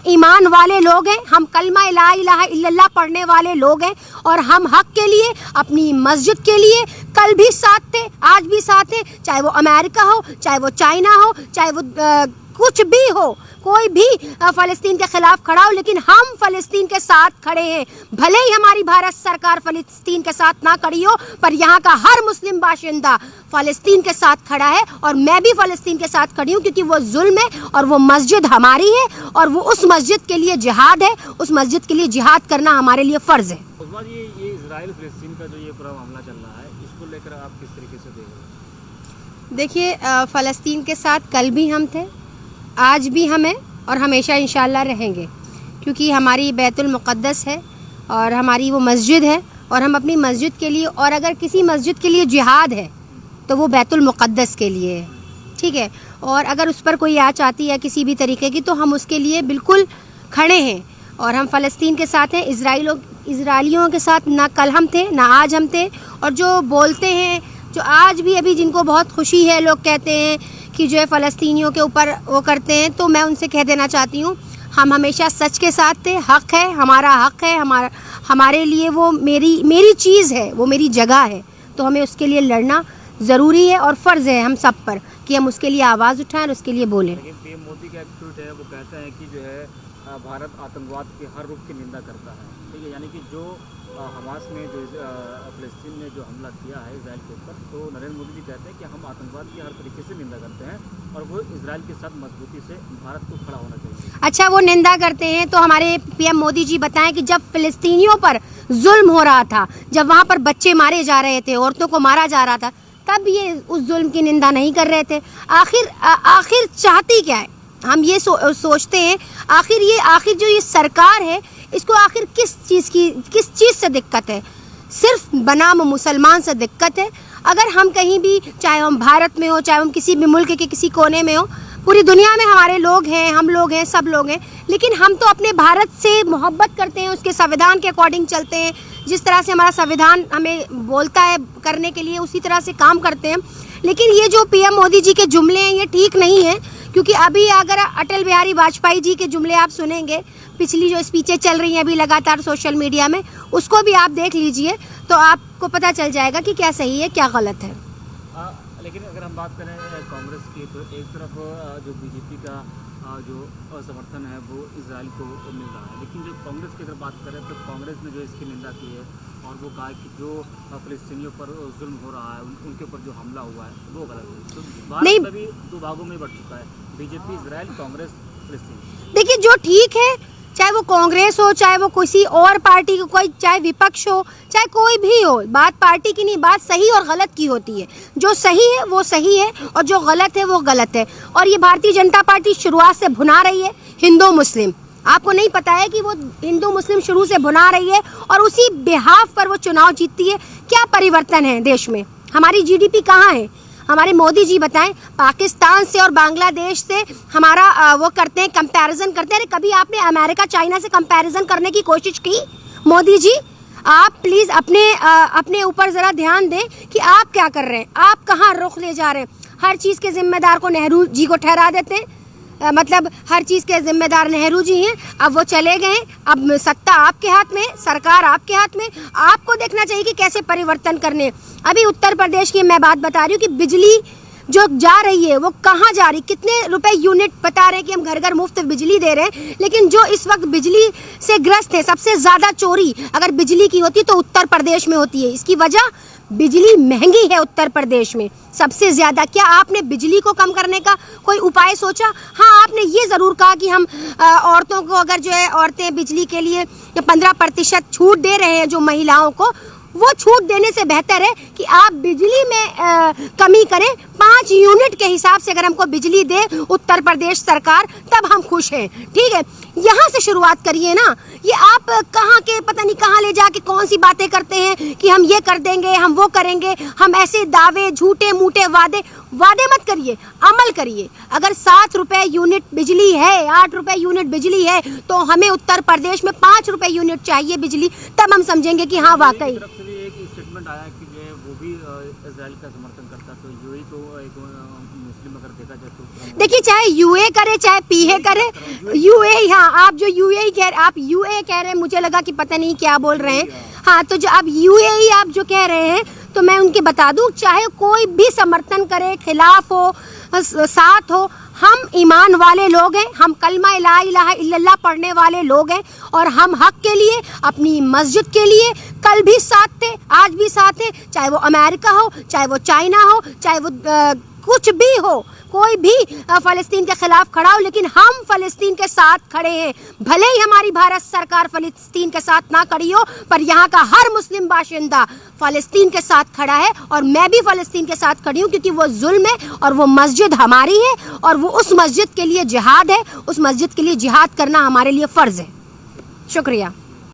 ईमान वाले लोग हैं, हम कलमा ला इलाहा इल्लल्लाह पढ़ने वाले लोग हैं और हम हक के लिए, अपनी मस्जिद के लिए कल भी साथ थे, आज भी साथ हैं, चाहे वो अमेरिका हो, चाहे वो चाइना हो, चाहे वो कुछ भी हो, कोई भी फ़लस्तीन के खिलाफ खड़ा हो, लेकिन हम फ़लस्तीन के साथ खड़े हैं। भले ही हमारी भारत सरकार फ़लस्तीन के साथ ना खड़ी हो, पर यहाँ का हर मुस्लिम बाशिंदा फ़लस्तीन के साथ खड़ा है और मैं भी फ़लस्तीन के साथ खड़ी हूँ, क्योंकि वो जुल्म है और वो मस्जिद हमारी है और वो उस मस्जिद के लिए जिहाद है, उस मस्जिद के लिए जिहाद करना हमारे लिए फ़र्ज़ है। ये इजराइल फ़लस्तीन का जो ये पूरा मामला चल रहा है, इसको लेकर आप किस तरीके से देख रहे हैं? देखिए, फ़लस्तीन के साथ कल भी हम थे, आज भी हम हैं और हमेशा इंशाअल्लाह रहेंगे, क्योंकि हमारी बैतुल मुक़द्दस है और हमारी वो मस्जिद है और हम अपनी मस्जिद के लिए, और अगर किसी मस्जिद के लिए जिहाद है तो वो बैतुल मुक़द्दस के लिए है, ठीक है। और अगर उस पर कोई आँच आती है किसी भी तरीके की तो हम उसके लिए बिल्कुल खड़े हैं और हम फ़लस्तीन के साथ हैं। इजराइलियों के साथ ना कल हम थे ना आज हम थे। और जो बोलते हैं, जो आज भी अभी जिनको बहुत खुशी है, लोग कहते हैं कि जो है फ़लस्तीनियों के ऊपर वो करते हैं, तो मैं उनसे कह देना चाहती हूँ, हम हमेशा सच के साथ थे। हक़ है, हमारा हक़ है, हमारे लिए वो मेरी चीज़ है, वो मेरी जगह है, तो हमें उसके लिए लड़ना ज़रूरी है और फ़र्ज़ है हम सब पर कि हम उसके लिए आवाज़ उठाएं और उसके लिए बोलें। लेकिन पीएम मोदी का एक ट्वीट है, वो कहते हैं कि जो है भारत आतंकवाद के हर रूप की निंदा करता है, ठीक है। यानी कि जो हमास ने जो फ़लस्तीन ने जो हमला किया है इजराइल के ऊपर, तो नरेंद्र मोदी जी कहते हैं कि हम आतंकवाद की हर तरीके से निंदा करते हैं और वो इजराइल के साथ मजबूती से भारत को खड़ा होना चाहिए। अच्छा, वो निंदा करते हैं तो हमारे पीएम मोदी जी बताएं कि जब फ़लस्तीनियों पर जुल्म हो रहा था, जब वहाँ पर बच्चे मारे जा रहे थे, औरतों को मारा जा रहा था, तब ये उस जुल्म की निंदा नहीं कर रहे थे। आखिर चाहती क्या है? हम ये सोचते हैं, आखिर जो ये सरकार है, इसको आखिर किस चीज़ से दिक्कत है? सिर्फ बनाम मुसलमान से दिक्कत है। अगर हम कहीं भी, चाहे हम भारत में हो, चाहे हम किसी भी मुल्क के किसी कोने में हो, पूरी दुनिया में हमारे लोग हैं, हम लोग हैं, सब लोग हैं, लेकिन हम तो अपने भारत से मोहब्बत करते हैं, उसके संविधान के अकॉर्डिंग चलते हैं। जिस तरह से हमारा संविधान हमें बोलता है करने के लिए, उसी तरह से काम करते हैं। लेकिन ये जो पीएम मोदी जी के जुमले हैं, ये ठीक नहीं है, क्योंकि अभी अगर अटल बिहारी वाजपेयी जी के जुमले आप सुनेंगे, पिछली जो स्पीचें चल रही हैं अभी लगातार सोशल मीडिया में, उसको भी आप देख लीजिए तो आपको पता चल जाएगा कि क्या सही है क्या गलत है। लेकिन अगर हम बात करें कांग्रेस की, तो एक तरफ जो बीजेपी का जो समर्थन है वो इजराइल को मिल रहा है, लेकिन जो कांग्रेस की अगर बात करें तो कांग्रेस ने जो इसकी निंदा की है और वो कहा कि जो फ़लस्तीनियों पर जुल्म हो रहा है, उनके ऊपर जो हमला हुआ है वो गलत है। तो भारत में भी दो भागों में बढ़ चुका है, बीजेपी इजराइल, कांग्रेस फ़लस्तीन। देखिए, जो ठीक है, चाहे वो कांग्रेस हो, चाहे वो किसी और पार्टी को, कोई चाहे विपक्ष हो, चाहे कोई भी हो, बात पार्टी की नहीं, बात सही और गलत की होती है। जो सही है वो सही है और जो गलत है वो गलत है। और ये भारतीय जनता पार्टी शुरुआत से भुना रही है हिंदू मुस्लिम। आपको नहीं पता है कि वो हिंदू मुस्लिम शुरू से भुना रही है और उसी बिहाफ पर वो चुनाव जीतती है। क्या परिवर्तन है देश में? हमारी जीडीपी कहाँ है? हमारे मोदी जी बताएं, पाकिस्तान से और बांग्लादेश से हमारा वो करते हैं, कंपैरिजन करते हैं। अरे कभी आपने अमेरिका चाइना से कंपैरिजन करने की कोशिश की? मोदी जी, आप प्लीज़ अपने ऊपर ज़रा ध्यान दें कि आप क्या कर रहे हैं, आप कहाँ रुख ले जा रहे हैं। हर चीज़ के जिम्मेदार को नेहरू जी को ठहरा देते हैं, मतलब हर चीज़ के जिम्मेदार नेहरू जी हैं। अब वो चले गए, अब सत्ता आपके हाथ में, सरकार आपके हाथ में। आपको देखना चाहिए कि कैसे परिवर्तन करने। अभी उत्तर प्रदेश की मैं बात बता रही हूँ कि बिजली जो जा रही है वो कहाँ जा रही, कितने रुपए यूनिट बता रहे हैं कि हम घर घर मुफ्त बिजली दे रहे हैं, लेकिन जो इस वक्त बिजली से ग्रस्त है, सबसे ज़्यादा चोरी अगर बिजली की होती तो उत्तर प्रदेश में होती है। इसकी वजह, बिजली महंगी है उत्तर प्रदेश में सबसे ज़्यादा। क्या आपने बिजली को कम करने का कोई उपाय सोचा? हाँ, आपने ये ज़रूर कहा कि हम औरतों को, अगर जो है औरतें बिजली के लिए 15% छूट दे रहे हैं जो महिलाओं को, वो छूट देने से बेहतर है कि आप बिजली में कमी करें। 5 यूनिट के हिसाब से अगर हमको बिजली दे उत्तर प्रदेश सरकार, तब हम खुश हैं, ठीक है। यहाँ से शुरुआत करिए ना। ये आप कहाँ के पता नहीं कहाँ ले जाके कौन सी बातें करते हैं कि हम ये कर देंगे, हम वो करेंगे, हम ऐसे दावे, झूठे मूठे वादे मत करिए, अमल करिए। अगर 7 रुपए यूनिट बिजली है, 8 रुपए यूनिट बिजली है, तो हमें उत्तर प्रदेश में 5 रुपए यूनिट चाहिए बिजली, तब हम समझेंगे कि हाँ वाकई। एक स्टेटमेंट आया कि जो है वो भी इजराइल का समर्थन करता, तो यूएई तो एक मुस्लिम अगर देखा जाए तो देखिए, चाहे यूए करे चाहे पीए करे, यूए, हाँ आप जो यूए कह रहे, आप यूए कह रहे हैं, मुझे लगा कि पता नहीं क्या बोल रहे हैं। हाँ, तो जो आप यूएई आप जो कह रहे हैं, तो मैं उनके बता दूं, चाहे कोई भी समर्थन करे, खिलाफ हो, साथ हो, हम ईमान वाले लोग हैं, हम कलमा ला इलाहा इल्लल्लाह पढ़ने वाले लोग हैं, और हम हक के लिए, अपनी मस्जिद के लिए कल भी साथ थे, आज भी साथ हैं, चाहे वो अमेरिका हो, चाहे वो चाइना हो, चाहे वो कुछ भी हो, कोई भी फ़लस्तीन के खिलाफ खड़ा हो, लेकिन हम फ़लस्तीन के साथ खड़े हैं। भले ही हमारी भारत सरकार फ़लस्तीन के साथ ना खड़ी हो, पर यहाँ का हर मुस्लिम बाशिंदा फ़लस्तीन के साथ खड़ा है, और मैं भी फ़लस्तीन के साथ खड़ी हूँ, क्योंकि वो जुल्म है और वो मस्जिद हमारी है, और वो उस मस्जिद के लिए जिहाद है, उस मस्जिद के लिए जिहाद करना हमारे लिए फ़र्ज़ है। शुक्रिया।